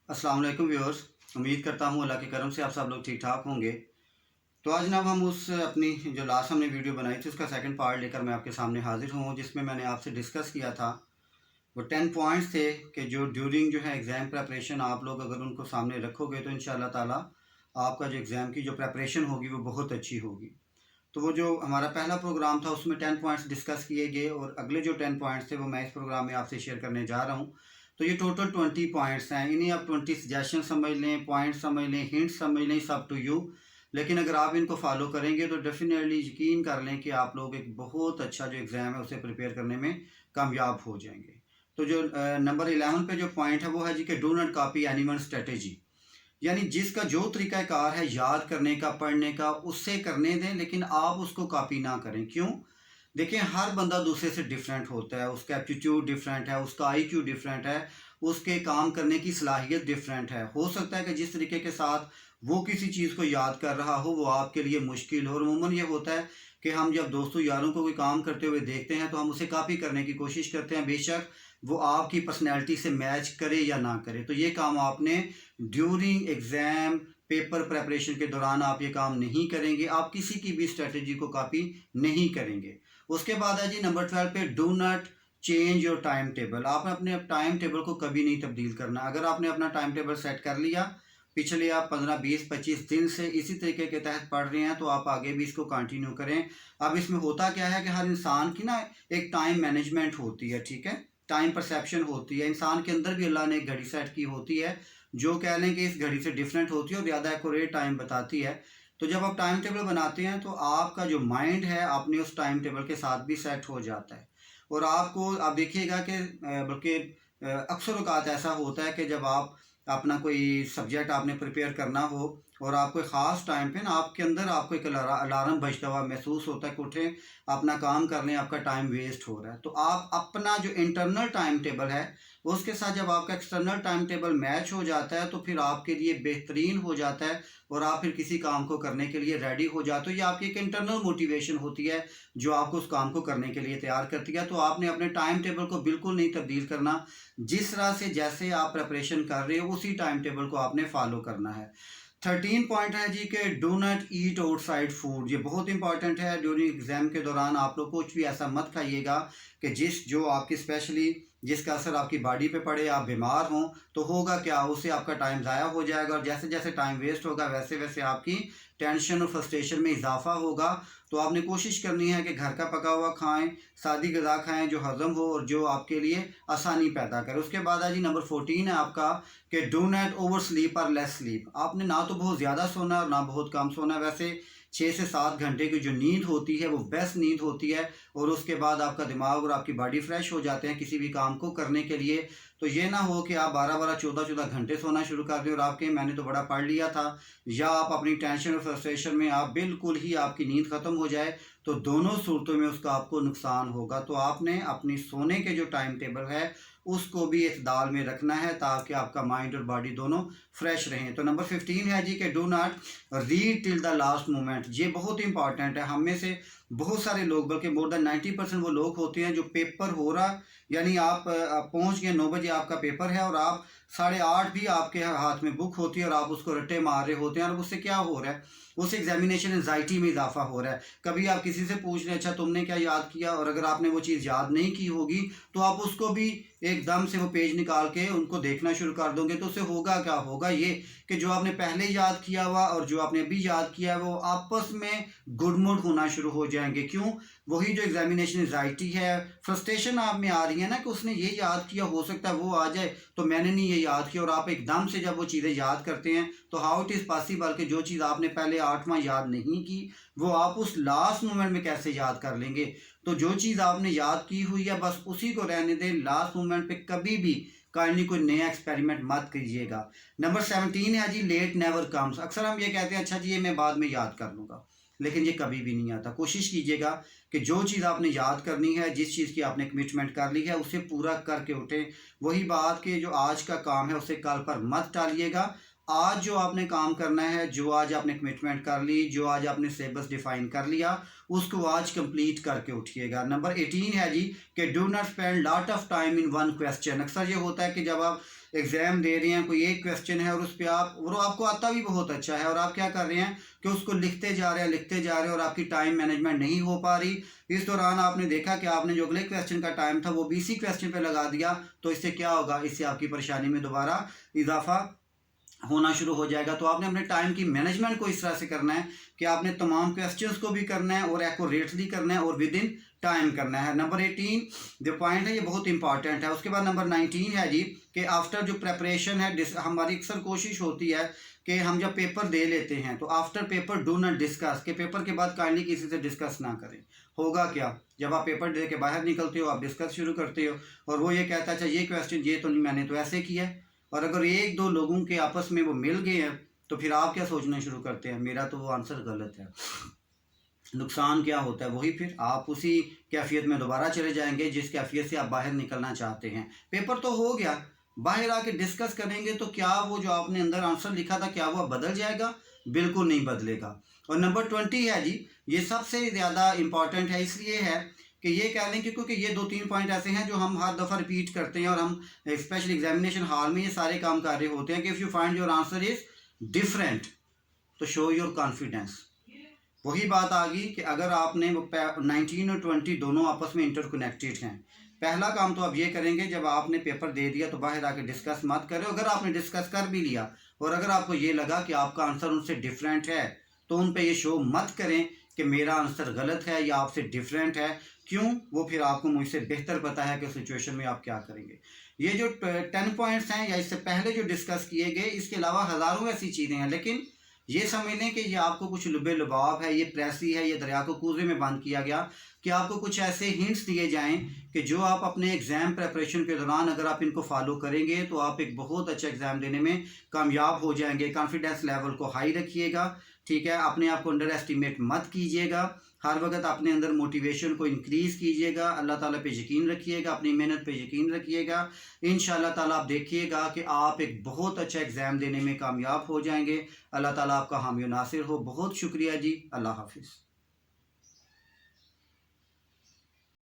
अस्सलाम वालेकुम व्यूअर्स। उम्मीद करता हूँ अल्लाह के करम से आप सब लोग ठीक ठाक होंगे। तो आज जनाब हम उस अपनी जो लास्ट हमने वीडियो बनाई थी उसका सेकंड पार्ट लेकर मैं आपके सामने हाजिर हूँ, जिसमें मैंने आपसे डिस्कस किया था वो 10 पॉइंट्स थे कि जो ड्यूरिंग जो है एग्ज़ाम प्रेपरेशन आप लोग अगर उनको सामने रखोगे तो इंशाल्लाह ताला आपका जो एग्ज़ाम की जो प्रेपरेशन होगी वो बहुत अच्छी होगी। तो वो जो हमारा पहला प्रोग्राम था उसमें 10 पॉइंट्स डिस्कस किए गए और अगले जो 10 पॉइंट्स थे वो मैं इस प्रोग्राम में आपसे शेयर करने जा रहा हूँ। तो ये टोटल 20 पॉइंट्स हैं। इन्हें आप 20 सजेशन समझ लें, पॉइंट समझ लें, हिंट समझ लें, सब टू यू। लेकिन अगर आप इनको फॉलो करेंगे तो डेफिनेटली यकीन कर लें कि आप लोग एक बहुत अच्छा जो एग्ज़ाम है उसे प्रिपेयर करने में कामयाब हो जाएंगे। तो जो नंबर 11 पे जो पॉइंट है वो है जी कि do not copy anyone strategy. यानी जिसका जो तरीक़ाकार है याद करने का, पढ़ने का, उससे करने दें, लेकिन आप उसको कॉपी ना करें। क्यों? देखिए, हर बंदा दूसरे से डिफरेंट होता है, उसका एप्टीट्यूड डिफरेंट है, उसका आईक्यू डिफरेंट है, उसके काम करने की सलाहियत डिफरेंट है। हो सकता है कि जिस तरीके के साथ वो किसी चीज़ को याद कर रहा हो वो आपके लिए मुश्किल हो। और अमूमन ये होता है कि हम जब दोस्तों यारों को कोई काम करते हुए देखते हैं तो हम उसे कॉपी करने की कोशिश करते हैं, बेशक वो आपकी पर्सनैलिटी से मैच करे या ना करे। तो ये काम आपने ड्यूरिंग एग्ज़ाम पेपर प्रेपरेशन के दौरान आप ये काम नहीं करेंगे, आप किसी की भी स्ट्रेटजी को कॉपी नहीं करेंगे। उसके बाद है जी नंबर 12 पे do not change your time table. आपने अपने टाइम टेबल को कभी नहीं तब्दील करना। अगर आपने अपना टाइम टेबल सेट कर लिया, पिछले आप 15 20 25 दिन से इसी तरीके के तहत पढ़ रहे हैं तो आप आगे भी इसको कंटिन्यू करें। अब इसमें होता क्या है कि हर इंसान की ना एक टाइम मैनेजमेंट होती है, ठीक है, टाइम परसेप्शन होती है। इंसान के अंदर भी अल्लाह ने एक घड़ी सेट की होती है जो कह लें कि इस घड़ी से डिफरेंट होती है और ज़्यादा एक्यूरेट टाइम बताती है। तो जब आप टाइम टेबल बनाते हैं तो आपका जो माइंड है अपने उस टाइम टेबल के साथ भी सेट हो जाता है। और आपको आप देखिएगा कि बल्कि अक्सर औक़ात ऐसा होता है कि जब आप अपना कोई सब्जेक्ट आपने प्रिपेयर करना हो और आप कोई ख़ास टाइम पे ना आपके अंदर आपको एक अलार्म बजता हुआ महसूस होता है कि उठें, अपना काम कर लें, आपका टाइम वेस्ट हो रहा है। तो आप अपना जो इंटरनल टाइम टेबल है उसके साथ जब आपका एक्सटर्नल टाइम टेबल मैच हो जाता है तो फिर आपके लिए बेहतरीन हो जाता है और आप फिर किसी काम को करने के लिए रेडी हो जाते हो। ये आपकी एक इंटरनल मोटिवेशन होती है जो आपको उस काम को करने के लिए तैयार करती है। तो आपने अपने टाइम टेबल को बिल्कुल नहीं तब्दील करना। जिस तरह से जैसे आप प्रिपरेशन कर रहे हो उसी टाइम टेबल को आपने फॉलो करना है। 13 पॉइंट है जी कि do not eat outside food. ये बहुत इंपॉर्टेंट है। ड्यूरिंग एग्जाम के दौरान आप लोग कुछ भी ऐसा मत खाइएगा कि जो आपकी स्पेशली जिसका असर आपकी बॉडी पे पड़े, आप बीमार हों। तो होगा क्या, उससे आपका टाइम ज़ाया हो जाएगा और जैसे जैसे टाइम वेस्ट होगा वैसे वैसे आपकी टेंशन और फ्रस्ट्रेशन में इजाफा होगा। तो आपने कोशिश करनी है कि घर का पका हुआ खाएं, सादी ग़िज़ा खाएं जो हज़म हो और जो आपके लिए आसानी पैदा करे। उसके बाद है जी नंबर 14 है आपका कि डू नॉट ओवर स्लीप और लेस स्लीप। आपने ना तो बहुत ज़्यादा सोना और ना बहुत कम सोना। वैसे 6 से 7 घंटे की जो नींद होती है वो बेस्ट नींद होती है और उसके बाद आपका दिमाग और आपकी बॉडी फ्रेश हो जाते हैं किसी भी काम को करने के लिए। तो ये ना हो कि आप 12-12 14-14 घंटे सोना शुरू कर दें और आपके मैंने तो बड़ा पढ़ लिया था, या आप अपनी टेंशन और फ्रस्ट्रेशन में आप बिल्कुल ही आपकी नींद ख़त्म हो जाए। तो दोनों सूरतों में उसका आपको नुकसान होगा। तो आपने अपनी सोने के जो टाइम टेबल है उसको भी इत्दाल में रखना है ताकि आपका माइंड और बॉडी दोनों फ्रेश रहें। तो नंबर 15 है जी कि do not read till the last moment. ये बहुत इंपॉर्टेंट है। हम में से बहुत सारे लोग, बल्कि मोर देन 90% वो लोग होते हैं जो पेपर हो रहा, यानी आप पहुंच गए 9 बजे आपका पेपर है और आप 8:30 भी आपके हाथ में बुक होती है और आप उसको रट्टे मार रहे होते हैं। और उससे क्या हो रहा है, उस एग्जामिनेशन एंजाइटी में इजाफा हो रहा है। कभी आप किसी से पूछ रहे हैं अच्छा तुमने क्या याद किया, और अगर आपने वो चीज़ याद नहीं की होगी तो आप उसको भी एकदम से वो पेज निकाल के उनको देखना शुरू कर दोगे। तो उससे होगा क्या, होगा ये कि जो आपने पहले याद किया हुआ और जो आपने अभी याद किया है वो आपस में गुडमुड होना शुरू हो जाएंगे। क्यों? वही जो एग्जामिनेशन एंजाइटी है, फ्रस्ट्रेशन आप में आ रही है ना कि उसने ये याद किया, हो सकता है वो आ जाए तो मैंने नहीं ये याद किया। और आप एकदम से जब वो चीज़ें याद करते हैं तो हाउ इट इज़ पॉसिबल कि जो चीज़ आपने पहले 8वां याद नहीं की वो आप उस लास्ट मोमेंट में कैसे याद कर लेंगे। तो जो चीज़ आपने याद की हुई है बस उसी को रहने दें। लास्ट मोमेंट पे कभी भी काइंडली कोई नया एक्सपेरिमेंट मत कीजिएगा। नंबर 17 है जी लेट नेवर कम्स। अक्सर हम ये कहते हैं अच्छा जी ये मैं बाद में याद कर लूँगा, लेकिन ये कभी भी नहीं आता। कोशिश कीजिएगा कि जो चीज़ आपने याद करनी है, जिस चीज़ की आपने कमिटमेंट कर ली है उसे पूरा करके उठें। वही बात कि जो आज का काम है उसे कल पर मत टालिएगा। आज जो आपने काम करना है, जो आज आपने कमिटमेंट कर ली, जो आज आपने सिलेबस डिफाइन कर लिया, उसको आज कंप्लीट करके उठिएगा। नंबर 18 है जी कि do not spend lot of time in one question. अक्सर ये होता है कि जब आप एग्ज़ाम दे रहे हैं, कोई एक क्वेश्चन है और उस पर आपको आता भी बहुत अच्छा है और आप क्या कर रहे हैं कि उसको लिखते जा रहे हैं और आपकी टाइम मैनेजमेंट नहीं हो पा रही। इस दौरान आपने देखा कि आपने जो अगले क्वेश्चन का टाइम था वो भी इसी क्वेश्चन पे लगा दिया, तो इससे क्या होगा, इससे आपकी परेशानी में दोबारा इजाफा होना शुरू हो जाएगा। तो आपने अपने टाइम की मैनेजमेंट को इस तरह से करना है कि आपने तमाम क्वेश्चंस को भी करना है और एक्यूरेटली करना है और विद इन टाइम करना है। नंबर 18 जो पॉइंट है ये बहुत इंपॉर्टेंट है। उसके बाद नंबर 19 है जी कि आफ्टर जो प्रेपरेशन है, हमारी अक्सर कोशिश होती है कि हम जब पेपर दे लेते हैं तो after paper do not discuss, के पेपर के बाद काइंडली किसी से डिस्कस ना करें। होगा क्या, जब आप पेपर दे के बाहर निकलते हो आप डिस्कस शुरू करते हो और वो ये कहता है अच्छा ये क्वेश्चन ये तो नहीं, मैंने तो ऐसे किया है। और अगर एक दो लोगों के आपस में वो मिल गए हैं तो फिर आप क्या सोचना शुरू करते हैं, मेरा तो वो आंसर गलत है। नुकसान क्या होता है, वही फिर आप उसी कैफियत में दोबारा चले जाएंगे जिस कैफियत से आप बाहर निकलना चाहते हैं। पेपर तो हो गया, बाहर आके डिस्कस करेंगे तो क्या वो जो आपने अंदर आंसर लिखा था क्या वो बदल जाएगा? बिल्कुल नहीं बदलेगा। और नंबर 20 है जी, ये सबसे ज़्यादा इम्पॉर्टेंट है, इसलिए है कि ये कह लें कि क्योंकि ये 2-3 पॉइंट ऐसे हैं जो हम हर दफ़ा रिपीट करते हैं और हम स्पेशल एग्जामिनेशन हॉल में ये सारे काम कर रहे होते हैं कि if you find your answer is different तो शो योर कॉन्फिडेंस। वही बात आ गई कि अगर आपने 19 और 20 दोनों आपस में इंटरकनेक्टेड हैं। पहला काम तो आप ये करेंगे जब आपने पेपर दे दिया तो बाहर आके डिस्कस मत करें। अगर आपने डिस्कस कर भी लिया और अगर आपको ये लगा कि आपका आंसर उनसे डिफरेंट है तो उन पे ये शो मत करें कि मेरा आंसर गलत है या आपसे डिफरेंट है। क्यों? वो फिर आपको मुझसे बेहतर पता है कि सिचुएशन में आप क्या करेंगे। ये जो 10 पॉइंट्स हैं या इससे पहले जो डिस्कस किए गए, इसके अलावा हज़ारों ऐसी चीज़ें हैं, लेकिन ये समझ लें कि ये आपको कुछ लुबे लुबाव है, ये प्रेसी है, ये दरिया को कूजे में बंद किया गया कि आपको कुछ ऐसे हिंट्स दिए जाएं कि जो आप अपने एग्ज़ाम प्रेपरेशन के दौरान अगर आप इनको फॉलो करेंगे तो आप एक बहुत अच्छा एग्ज़ाम देने में कामयाब हो जाएंगे। कॉन्फिडेंस लेवल को हाई रखिएगा, ठीक है, अपने आप को अंडर एस्टिमेट मत कीजिएगा, हर वक्त अपने अंदर मोटिवेशन को इंक्रीज़ कीजिएगा, अल्लाह ताला पे यकीन रखिएगा, अपनी मेहनत पे यकीन रखिएगा। इंशाअल्लाह ताला आप देखिएगा कि आप एक बहुत अच्छा एग्ज़ाम देने में कामयाब हो जाएंगे। अल्लाह ताला आपका हामी नासिर हो। बहुत शुक्रिया जी, अल्लाह हाफिज़।